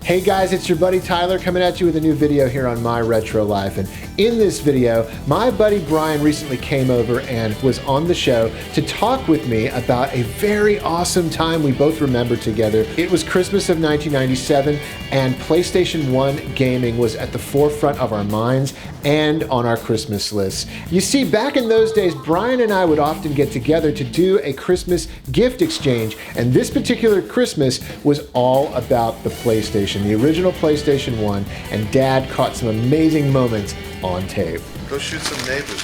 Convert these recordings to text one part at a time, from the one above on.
Hey guys, it's your buddy Tyler coming at you with a new video here on My Retro Life. And in this video, my buddy Bryan recently came over and was on the show to talk with me about a very awesome time we both remember together. It was Christmas of 1997 and PlayStation 1 gaming was at the forefront of our minds and on our Christmas list. You see, back in those days, Bryan and I would often get together to do a Christmas gift exchange, and this particular Christmas was all about the PlayStation, the original PlayStation 1, and Dad caught some amazing moments on tape. Go shoot some neighbors.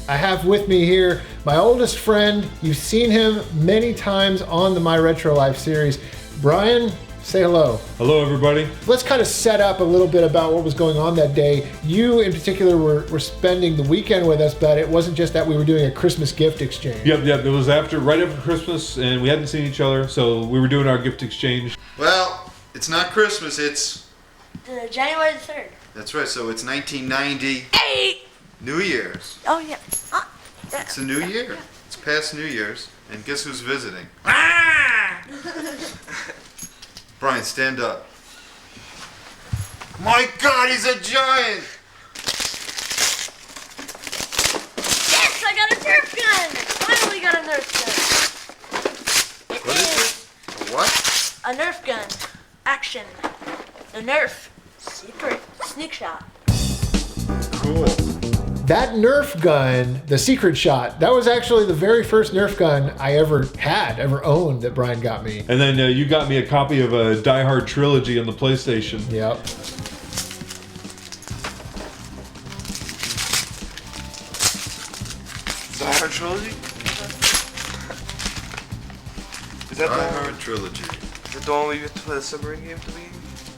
I have with me here my oldest friend. You've seen him many times on the My Retro Life series. Bryan, say hello. Hello, everybody. Let's kind of set up a little bit about what was going on that day. You, in particular, were spending the weekend with us, but it wasn't just that we were doing a Christmas gift exchange. Yep. It was right after Christmas, and we hadn't seen each other, so we were doing our gift exchange. Well, it's not Christmas, it's... January the 3rd. That's right, so it's 1990. Hey! New Year's. Oh, yeah. It's a new year. It's past New Year's, and guess who's visiting? Bryan, stand up. My God, he's a giant! Yes, I got a Nerf gun! Finally got a Nerf gun. What is it? A what? A Nerf gun. Action. The Nerf. Secret. Sneak shot. Cool. That Nerf gun, the Secret Shot, that was actually the very first Nerf gun I ever owned that Bryan got me. And then you got me a copy of a Die Hard Trilogy on the PlayStation. Yep. Die Hard Trilogy? Is that Die Hard Trilogy. Is that the one where you have to play the submarine game to beat?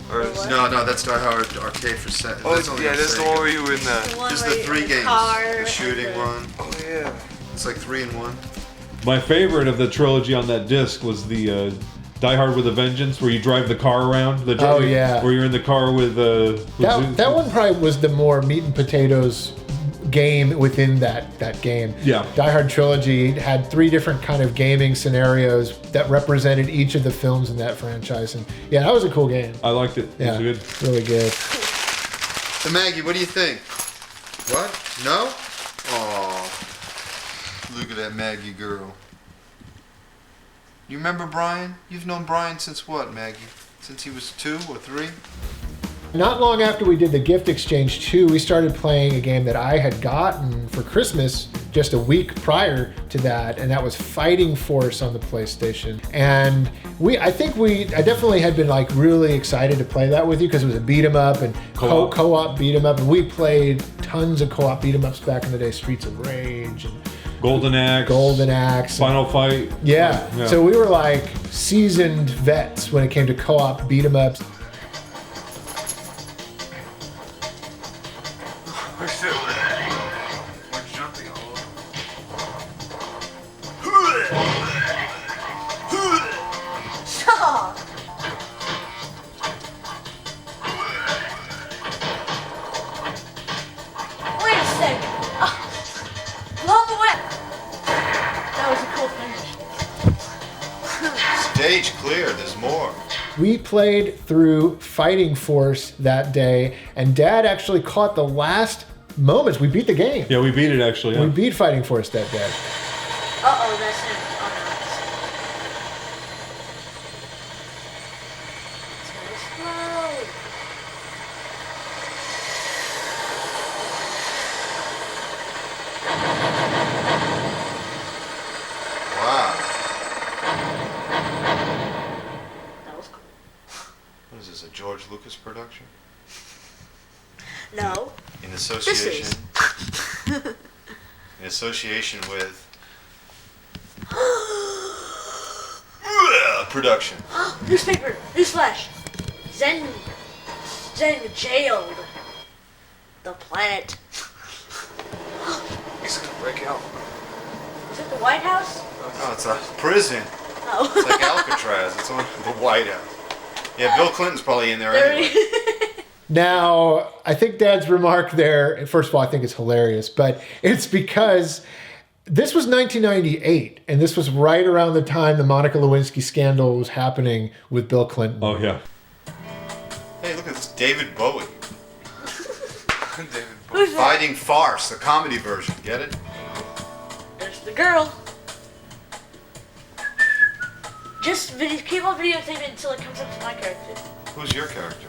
Or is No, that's Die Hard Arcade for Set. Oh, yeah, that's the one where you were in the... This is the three games. The shooting one. Oh, yeah. It's like 3 in 1. My favorite of the trilogy on that disc was the Die Hard with a Vengeance, where you drive the car around. Oh, yeah. Where you're in the car with that one probably was the more meat and potatoes game within that game. Yeah. Die Hard Trilogy had 3 different kind of gaming scenarios that represented each of the films in that franchise. And yeah, that was a cool game. I liked it. Yeah, It was good. really good. So Maggie, what do you think? What? No? Aw. Look at that Maggie girl. You remember Bryan? You've known Bryan since what, Maggie? Since he was 2 or 3? Not long after we did the gift exchange too, we started playing a game that I had gotten for Christmas just a week prior to that, and that was Fighting Force on the PlayStation. And I definitely had been like really excited to play that with you because it was a beat 'em up and co-op beat 'em up, and we played tons of co-op beat 'em ups back in the day, Streets of Rage and Golden Axe. Final Fight. Yeah. So we were like seasoned vets when it came to co-op beat 'em ups. We're jumping all Stop! Wait a second. Blow the whip. That was a cool finish. Stage clear, there's more. We played through Fighting Force that day, and Dad actually caught the last moments. We beat the game. Yeah, we beat it actually. We Yeah. beat Fighting Force that day. Uh-oh, that's him. Oh, no. It's Wow. that was cool. What is this, a George Lucas production? No. In This association... is. in association with... production. Newspaper. Newsflash. Zen jailed. The planet. He's gonna break out. Is it the White House? Oh, it's a prison. Oh. It's like Alcatraz. It's on the White House. Yeah, Bill Clinton's probably in there There anyway. Now, I think Dad's remark there, first of all, I think it's hilarious, but it's because This was 1998, and this was right around the time the Monica Lewinsky scandal was happening with Bill Clinton. Oh yeah. Hey, look at this, David Bowie. David Who's that? Fighting Farce, the comedy version. Get it? There's the girl. Just keep on videotaping until it comes up to my character. Who's your character?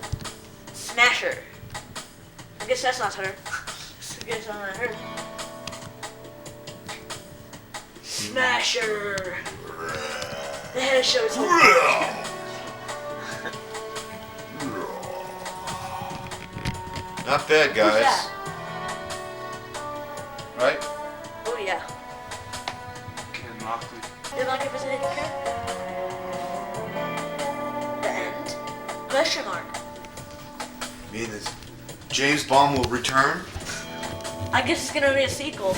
Smasher. I guess that's not her. I guess that's not her. Smasher. The head shows Not bad, Who's guys. that? Right? Oh yeah. Ken Lockley. Did like it was a hidden character? The end? Question mark. You mean that James Bond will return? I guess it's gonna be a sequel.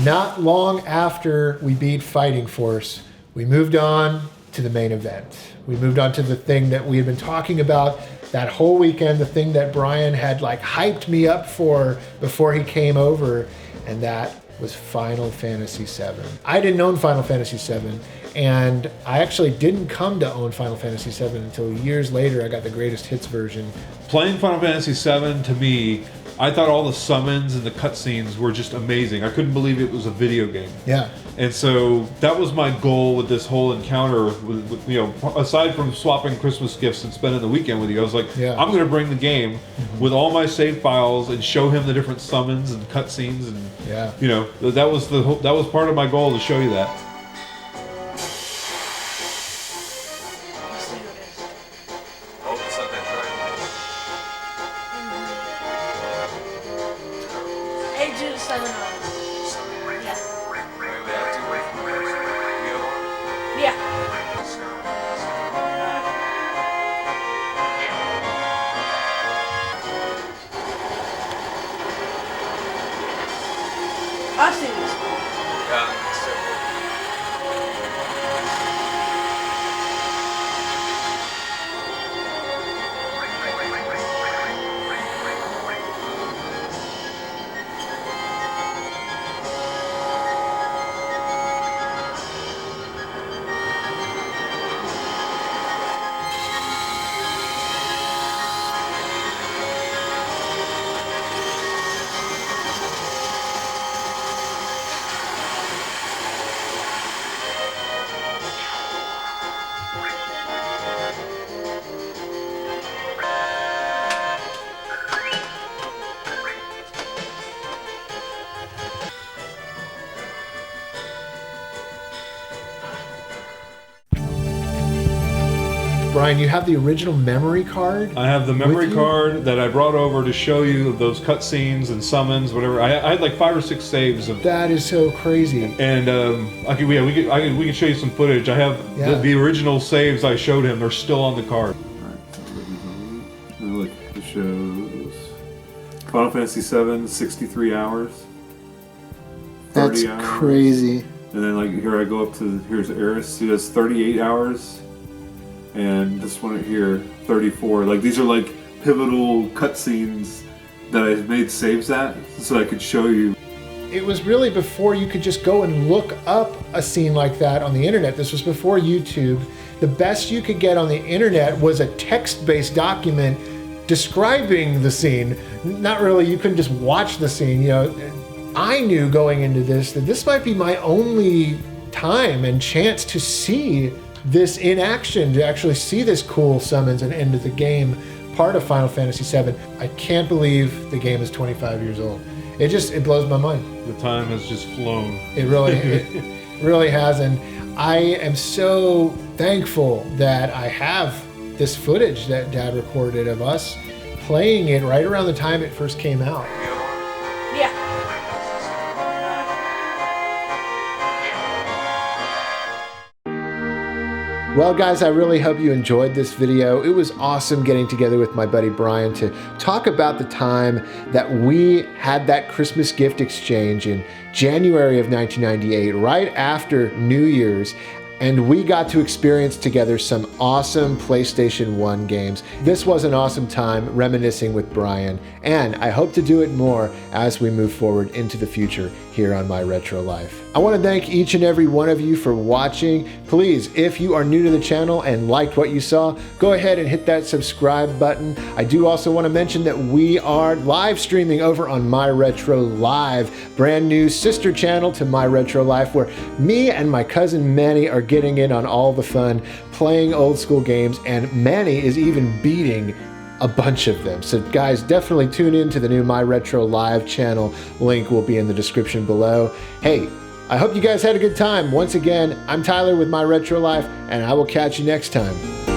Not long after we beat Fighting Force, we moved on to the main event. We moved on to the thing that we had been talking about that whole weekend, the thing that Bryan had like hyped me up for before he came over, and that was Final Fantasy VII. I didn't own Final Fantasy VII, and I actually didn't come to own Final Fantasy VII until years later. I got the greatest hits version. Playing Final Fantasy VII, to me, I thought all the summons and the cutscenes were just amazing. I couldn't believe it was a video game. Yeah. And so that was my goal with this whole encounter. With you know, aside from swapping Christmas gifts and spending the weekend with you, I was like, Yeah. I'm going to bring the game with all my save files and show him the different summons and cutscenes, and Yeah. you know, that was part of my goal, to show you that. Let's see who it is. Oh, it's not that Hey, Jude 7 Yeah. Wait, we have to wait for the real one? Yeah. I've seen this one. Yeah, so Bryan, you have the original memory card? I have the memory With you? card that I brought over to show you those cutscenes and summons, whatever. I had like 5 or 6 saves of. That is so crazy. And we can show you some footage. I have Yeah. the original saves I showed him. They're still on the card. Look, it shows Final Fantasy VII, 63 hours. 30 hours. Crazy. And then like here I go up to, here's Eris, who does 38 hours. And this one here, 34. Like these are like pivotal cutscenes that I made saves at, so I could show you. It was really before you could just go and look up a scene like that on the internet. This was before YouTube. The best you could get on the internet was a text-based document describing the scene. Not really, you couldn't just watch the scene. You know, I knew going into this that this might be my only time and chance to see this in action, to actually see this cool summons and end of the game part of Final Fantasy VII. I can't believe the game is 25 years old. It blows my mind. The time has just flown. It really has, and I am so thankful that I have this footage that Dad recorded of us playing it right around the time it first came out. Yeah. Well, guys, I really hope you enjoyed this video. It was awesome getting together with my buddy Bryan to talk about the time that we had that Christmas gift exchange in January of 1998, right after New Year's. and we got to experience together some awesome PlayStation 1 games. This was an awesome time reminiscing with Bryan, and I hope to do it more as we move forward into the future here on My Retro Life. I want to thank each and every one of you for watching. Please, if you are new to the channel and liked what you saw, go ahead and hit that subscribe button. I do also want to mention that we are live streaming over on My Retro Live, brand new sister channel to My Retro Life, where me and my cousin Manny are getting in on all the fun, playing old school games, and Manny is even beating a bunch of them. So guys, definitely tune in to the new My Retro Live channel. Link will be in the description below. Hey, I hope you guys had a good time. Once again, I'm Tyler with My Retro Life, and I will catch you next time.